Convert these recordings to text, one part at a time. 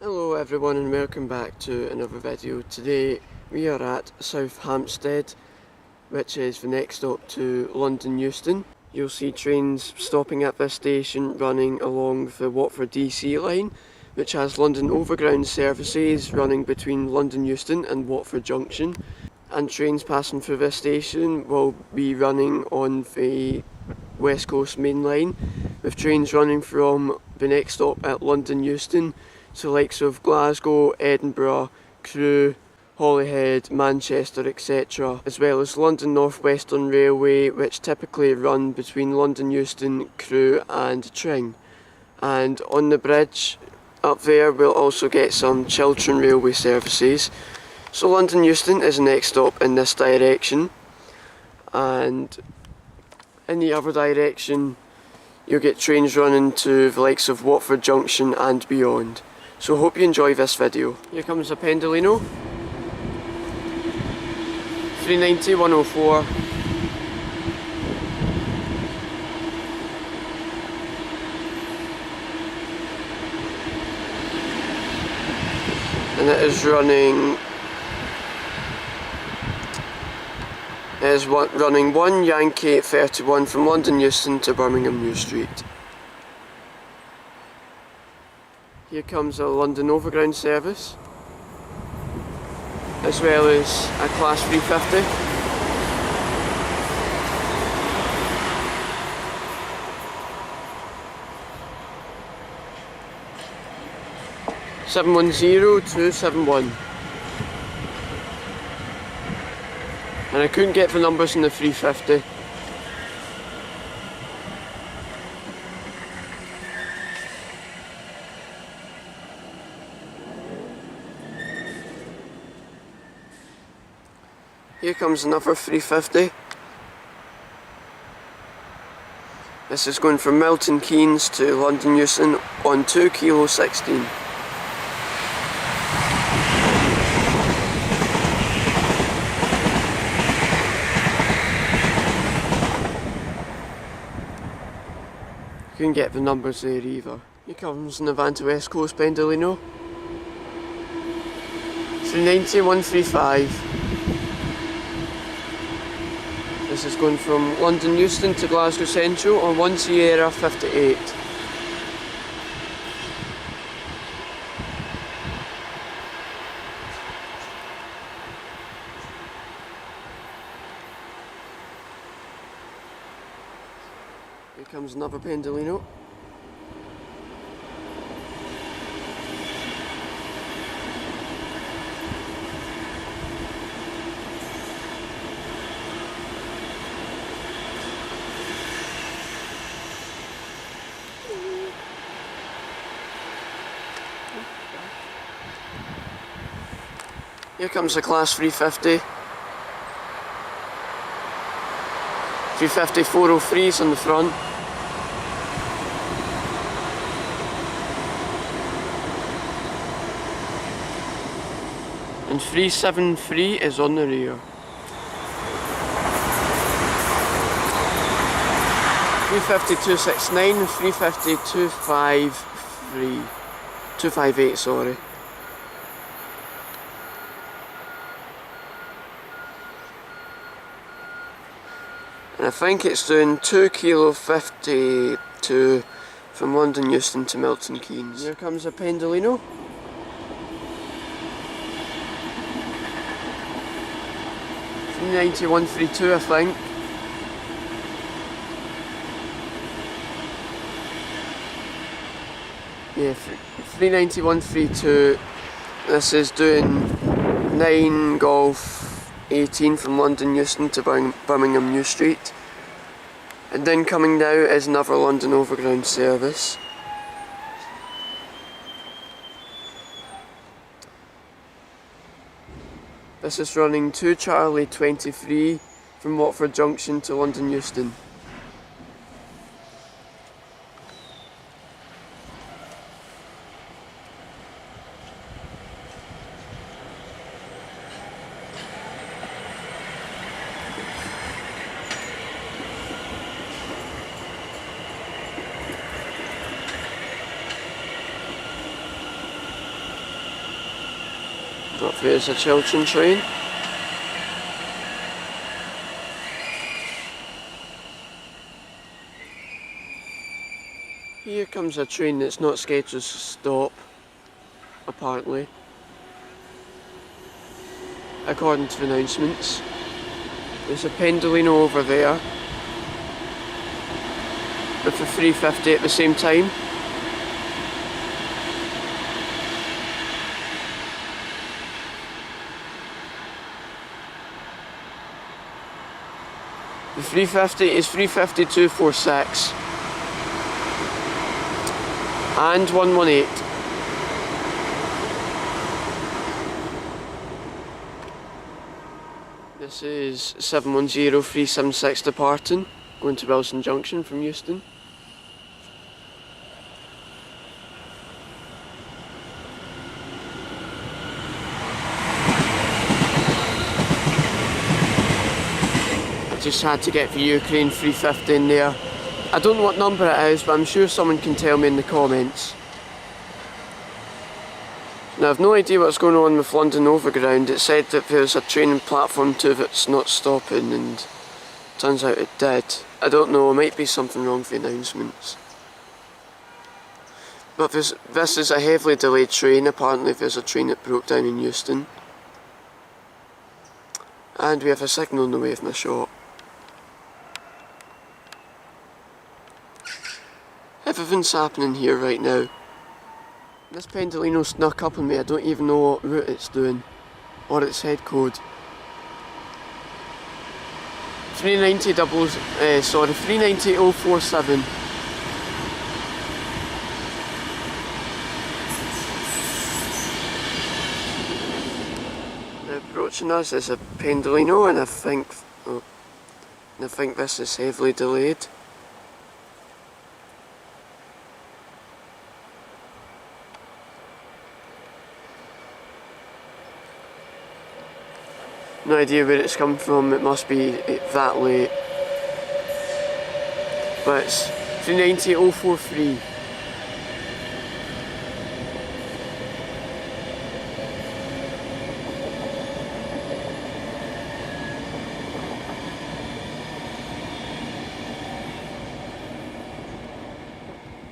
Hello everyone and welcome back to another video. Today we are at South Hampstead, which is the next stop to London Euston. You'll see trains stopping at this station running along the Watford DC line, which has London Overground services running between London Euston and Watford Junction. And trains passing through this station will be running on the West Coast Mainline, with trains running from the next stop at London Euston to the likes of Glasgow, Edinburgh, Crewe, Holyhead, Manchester, etc., as well as London North Western Railway, which typically run between London Euston, Crewe and Tring. And on the bridge up there we'll also get some Chiltern Railway services. So London Euston is the next stop in this direction, and in the other direction you'll get trains running to the likes of Watford Junction and beyond. So hope you enjoy this video. Here comes a Pendolino. 390, 104. And it is running... running 1 Yankee 31 from London Euston to Birmingham New Street. Here comes a London Overground service, as well as a Class 350. (710-271). And I couldn't get the numbers in the 350. Here comes another 350. This is going from Milton Keynes to London Euston on 2 kilo 16. Couldn't get the numbers there either. Here comes an Avanti West Coast Pendolino. 390, 135. This is going from London Euston to Glasgow Central on 1 Sierra 58. Here comes another Pendolino. Here comes the Class 350. 350 403s on the front. And 373 is on the rear. 350 269, 350 253, 258, sorry. And I think it's doing 2 kilo 52 from London Euston to Milton Keynes. Here comes a Pendolino. (390, 132), I think. Yeah, 390, 132. This is doing 9 Golf 18 from London Euston to Birmingham New Street. And then coming now is another London Overground service. This is running 2 Charlie 23 from Watford Junction to London Euston. But there's a Chiltern train. Here comes a train that's not scheduled to stop, apparently, according to the announcements. There's a Pendolino over there with a 350 at the same time. The 350 is 35246 and 118. This is 710376 departing, going to Wilson Junction from Euston. Just had to get the Ukraine 350 in there. I don't know what number it is, but I'm sure someone can tell me in the comments. Now I've no idea what's going on with London Overground. It said that there's a train in platform 2 that's not stopping, and turns out it did. I don't know, it might be something wrong with the announcements. But this is a heavily delayed train. Apparently there's a train that broke down in Euston. And we have a signal on the way from the shop. Everything's happening here right now. This Pendolino snuck up on me. I don't even know what route it's doing, or its head code. 390,047. Approaching us is a Pendolino, and I think this is heavily delayed. No idea where it's come from, it must be that late. But it's 390,043.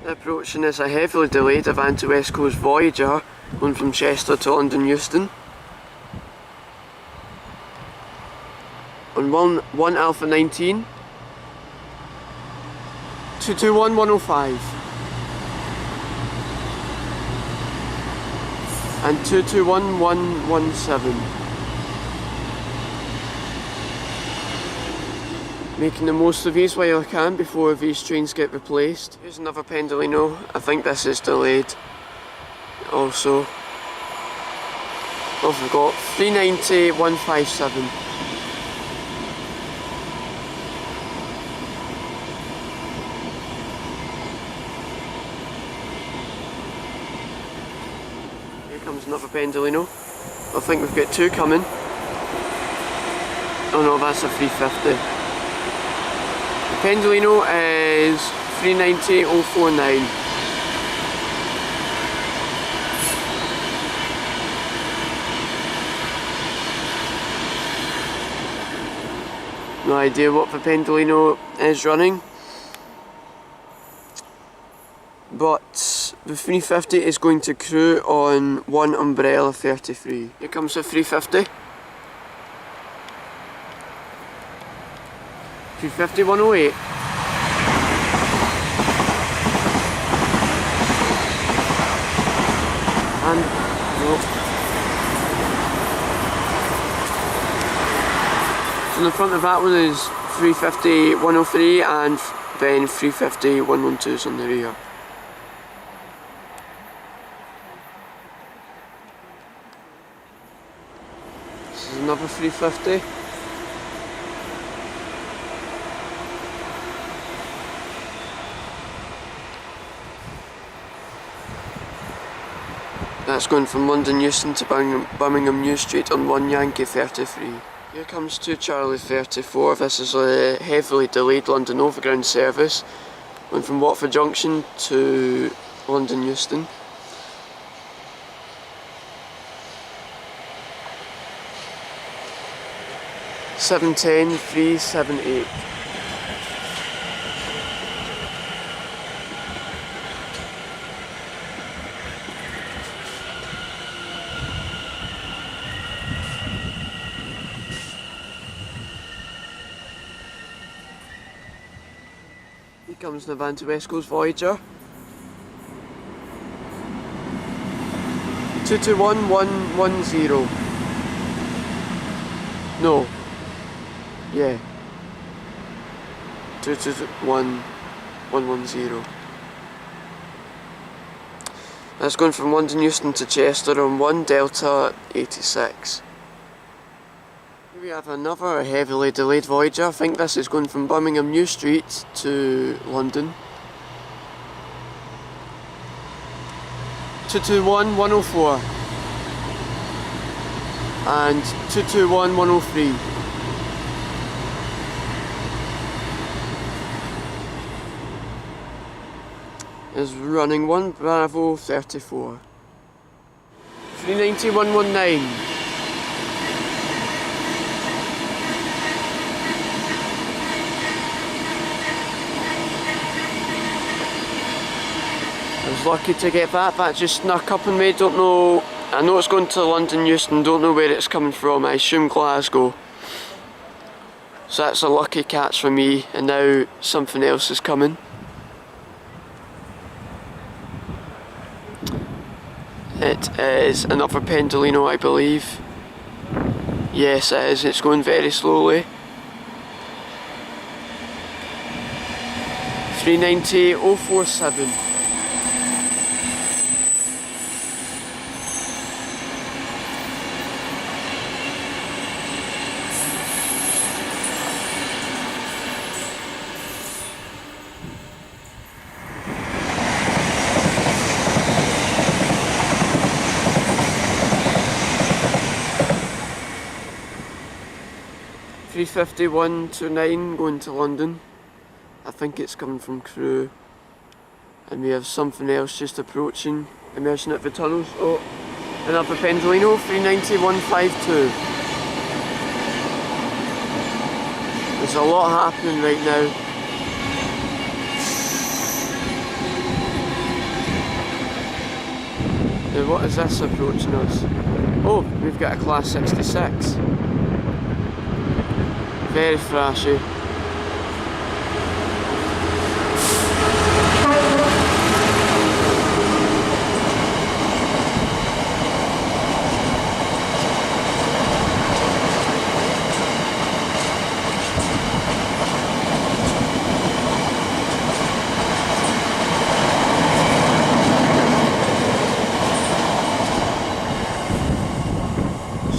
Approaching is a heavily delayed Avanti West Coast Voyager, going from Chester to London Euston. On 1 Alpha 19, 221105 and 221117. Making the most of these while I can before these trains get replaced. Here's another Pendolino. I think this is delayed also. What have we got? 390,157. Comes another Pendolino. I think we've got two coming. Oh no, that's a 350. The Pendolino is 390,049. No idea what the Pendolino is running, but the 350 is going to crew on 1 Umbrella 33. Here comes the 350. 350 108. And no. So in the front of that one is 350 103 and then 350 112s on the rear. Another 350. That's going from London Euston to Birmingham New Street on 1 Yankee 33. Here comes 2 Charlie 34. This is a heavily delayed London Overground service, going from Watford Junction to London Euston. 710 378. Here comes the van to West Coast Voyager. 221110. No. Yeah. 221110. That's going from London Euston to Chester on 1 Delta 86. We have another heavily delayed Voyager. I think this is going from Birmingham New Street to London. 221104 and 221103. Is running 1 Bravo 34. 390119. I was lucky to get that just snuck up on me. Don't know, I know it's going to London Euston, don't know where it's coming from. I assume Glasgow. So that's a lucky catch for me, and now something else is coming. It is another Pendolino, I believe. Yes, it is. It's going very slowly. 390047. $351.29 going to London. I think it's coming from Crewe. And we have something else just approaching, immersing at the tunnels. Oh, another Pendolino, 390152. There's a lot happening right now. Now what is this approaching us? Oh, we've got a Class 66. Very flashy.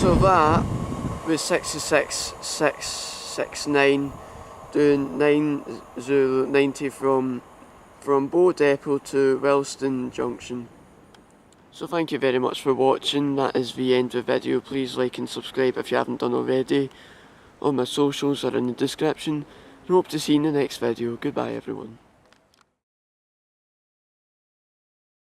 So that was 66669 doing 9090 from Bow Depot to Wellston Junction. So thank you very much for watching. That is the end of the video. Please like and subscribe if you haven't done already. All my socials are in the description. And hope to see you in the next video. Goodbye everyone.